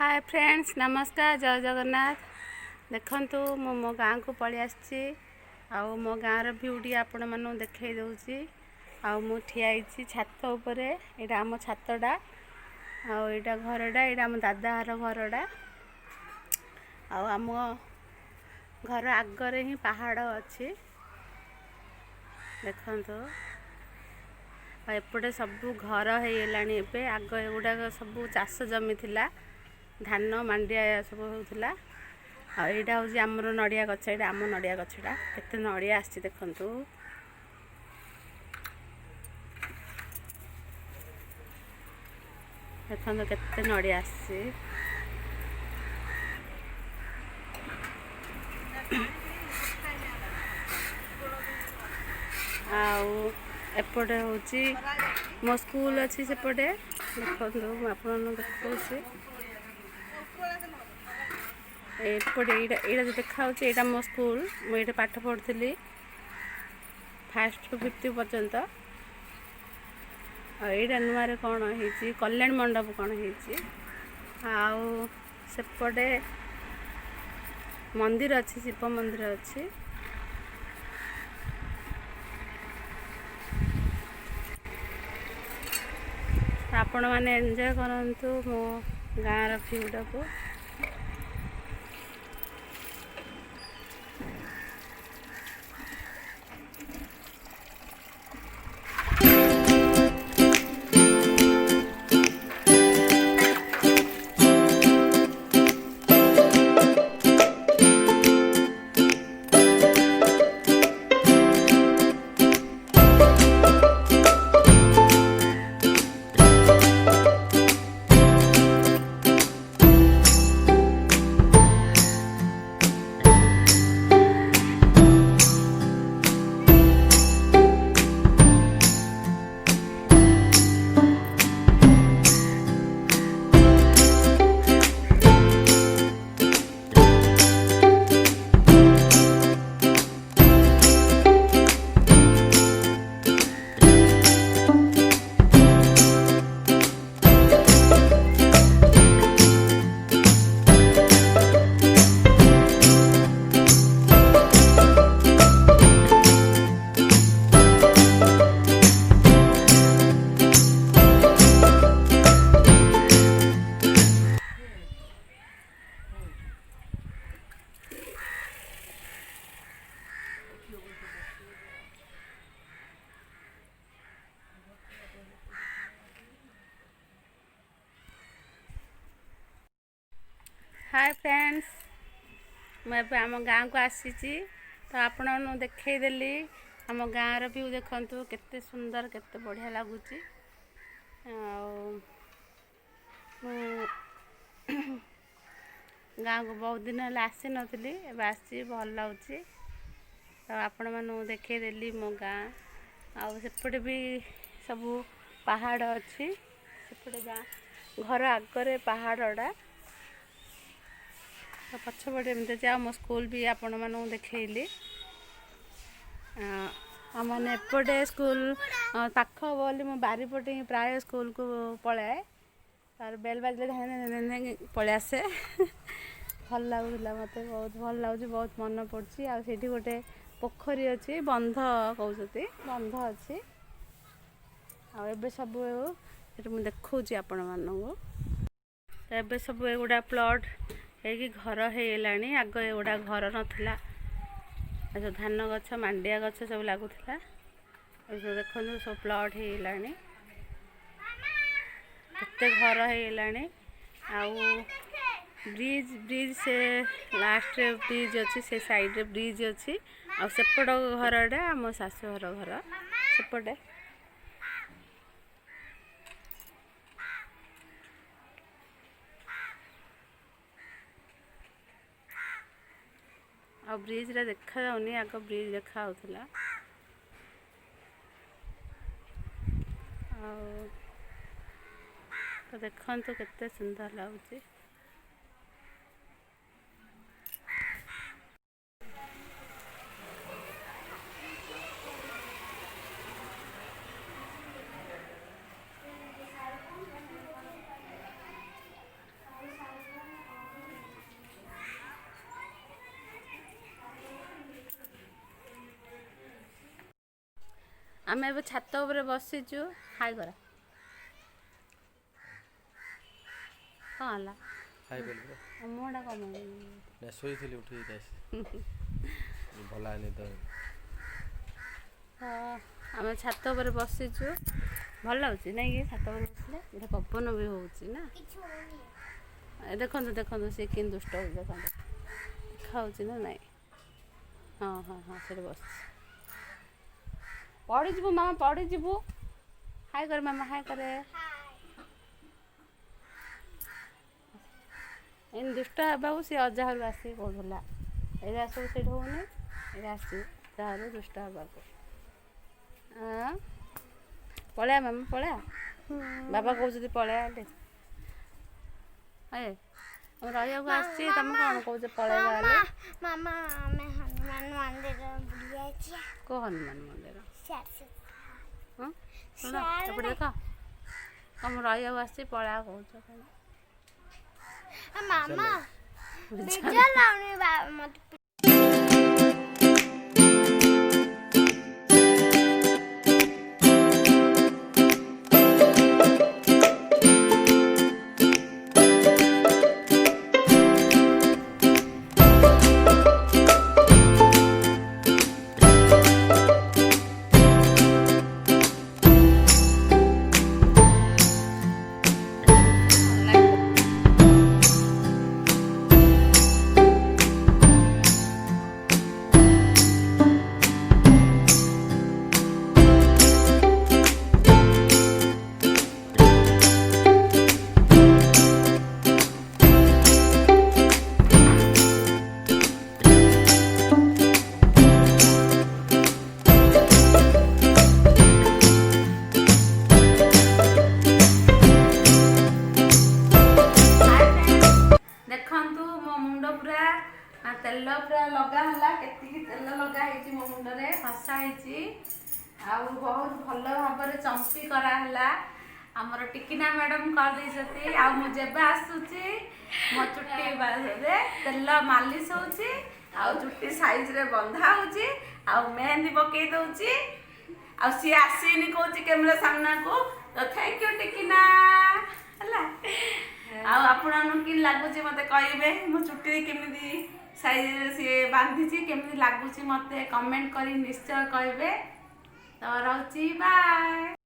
Hi friends नमस्कार जय जगन्नाथ। देखंतु मो गाँ को पलि आसी आउ मो गाँर भ्यूटी आपण मानू देखई दउची। आउ मु ठिया आइछि छात उपरे। एटा आम छातटा आउ एटा घरटा एटा आम दादा हर घरटा। आउ आम घर आगरे ही पहाड़ अछि देखंतु। एपटे सबू घर होगलानी एबे आग एगुड़ा सबू चाष जमी थिला धान मांडिया सब होउथिला। आ एटा होजी हमर नडिया गछ। एटा आम नडिया गछटा केते नडिया आछि देखंतु। देखंतु केते नडिया आछि। आउ एपटे होची मो स्कूल अच्छी सेपटे देखो आपन देखौछि। एपटे एटा जो देखा एटा मो स्कूल मुझे पाठ पढ़ुली फास्ट टू 5th पर्यंत। एटा नुआ रे कौन है कल्याण मंडप कौन है। आउ सेपटे मंदिर अच्छी शिव मंदिर अच्छी। आपण मैंने एंजॉय करंतु मो गाँर भ्यूटा को। हाय फ्रेंड्स मैं आम गाँ को आसी तो आपण देखईदेली आम गाँर व्यू देखंतु केते सुंदर केते बढ़िया लगुच। गाँ को बहुत दिन है आसी नथली आसी भल लगुच। तो आपण मानू देखईदेली मो गाँ आउ सेपटे भी सबू पहाड़ अच्छी सेपटे गाँ घर आगरे पहाड़टा पछपटे एमती मो स्कूल भी आपण मानू देखली। मैंने एपटे स्कूल पाख बोली मो बारीपटे ही प्राय स्कूल को पलाए तार बेल बाजले धाने पलि आसे। भल लगुला मत बहुत भल लगुच बहुत मन पड़ी। आठी गोटे पोखरी अच्छी बंध कहते बंध अच्छी। आबे सब मुझे देखा आपण मानू एबे सब एगुड़ा प्लॉट है घर होगलानी। आग एगुड़ा घर नाला जो धान गछ मांडिया गछ सब लगुला देखो सब प्लॉट होगलानी केते घर होगलानी। आउ ब्रिज ब्रिज से लास्ट रे ब्रिज अच्छी से साइड रे ब्रिज अच्छी। आ सेपट घरटा मो शाशुहर घर सेपटे। आ ब्रिज रे देखा जाउनी आग ब्रिज देखा होतला। तो देखंतु केते सुंदर लगुच। ଆମେ ଏବେ ଛାତ ଉପରେ ବସିଛୁ। ହାଇ କର। କ'ଣ ହେଲା? ମୁହଁଟା କ'ଣ ଶୋଇଥିଲି ଉଠିକି ଭଲ ନିଦ। ହଁ ଆମେ ଛାତ ଉପରେ ବସିଛୁ। ଭଲ ଲାଗୁଛି ନାଇଁ କି ଛାତ ଉପରେ ବସିଲେ? ଏଇଟା ପବନ ବି ହେଉଛି ନା। ଦେଖନ୍ତୁ ଦେଖନ୍ତୁ ସେ କେମିତି ଦୁଷ୍ଟ ହେଉଛି ଦେଖନ୍ତୁ। ଖାଉଛି ନା ନାଇଁ? ହଁ ହଁ ହଁ ସେଠି ବସିଛି। ପଡ଼ିଯିବୁ ମାମା ପଡ଼ିଯିବୁ। ହାଇ କରେ ମାମା ହାଇ କରେ। ଏମିତି ଦୁଷ୍ଟ ହେବାକୁ ସେ ଅଜା ଘରୁ ଆସିକି କହୁଥିଲା। ଏଇଟା ସବୁ ସେଇଠି ହେଉନି, ଏଇଟା ଆସିଛି ଅଜା ଘରୁ ଦୁଷ୍ଟ ହେବାକୁ। ପଳେଆ ମାମା ପଳେଆ। ବାବା କହୁଛନ୍ତି ପଳେଆ ହେଲେ। ଆମେ ରହିବାକୁ ଆସିଛି, ତମେ କ'ଣ କହୁଛ ପଳେଇବା ହେଲେ? ମାମା ଆମେ ହନୁମାନ ମନ୍ଦିର ବୁଲିଯାଇଛେ। କେଉଁ ହନୁମାନ ମନ୍ଦିର? ହଁ ଶୁଣ ଏପଟେ ଦେଖ। ମୁଁ ରହିବାକୁ ଆସିଛି ପଳେଆ କହୁଛ କ'ଣ? ମାମା ବିଜାର ଲାଗୁନି ମତେ। ତେଲ ପୁରା ଲଗା ହେଲା। କେତିକି ତେଲ ଲଗା ହେଇଛି ମୋ ମୁଣ୍ଡରେ ଘଷା ହେଇଛି। ଆଉ ବହୁତ ଭଲ ଭାବରେ ଚମ୍ପି କରାହେଲା। ଆମର ଟିକିନା ମ୍ୟାଡ଼ାମ କରିଦେଇଛନ୍ତି। ଆଉ ମୁଁ ଯେବେ ଆସୁଛି ମୋ ଚୁଟି ତେଲ ମାଲିସ ହେଉଛି, ଆଉ ଚୁଟି ସାଇଜରେ ବନ୍ଧା ହେଉଛି, ଆଉ ମେହେନ୍ଦି ପକେଇ ଦେଉଛି। ଆଉ ସିଏ ଆସିନି କହୁଛି କ୍ୟାମେରା ସାମ୍ନାକୁ। ତ ଥ୍ୟାଙ୍କ ୟୁ ଟିକିନା ହେଲା। ଆଉ ଆପଣଙ୍କୁ କି ଲାଗୁଛି ମୋତେ କହିବେ। ମୋ ଚୁଟିରେ କେମିତି ସାଇଜରେ ସିଏ ବାନ୍ଧିଛି, କେମିତି ଲାଗୁଛି ମୋତେ କମେଣ୍ଟ କରି ନିଶ୍ଚୟ କହିବେ। ତ ରହୁଛି ବାଏ।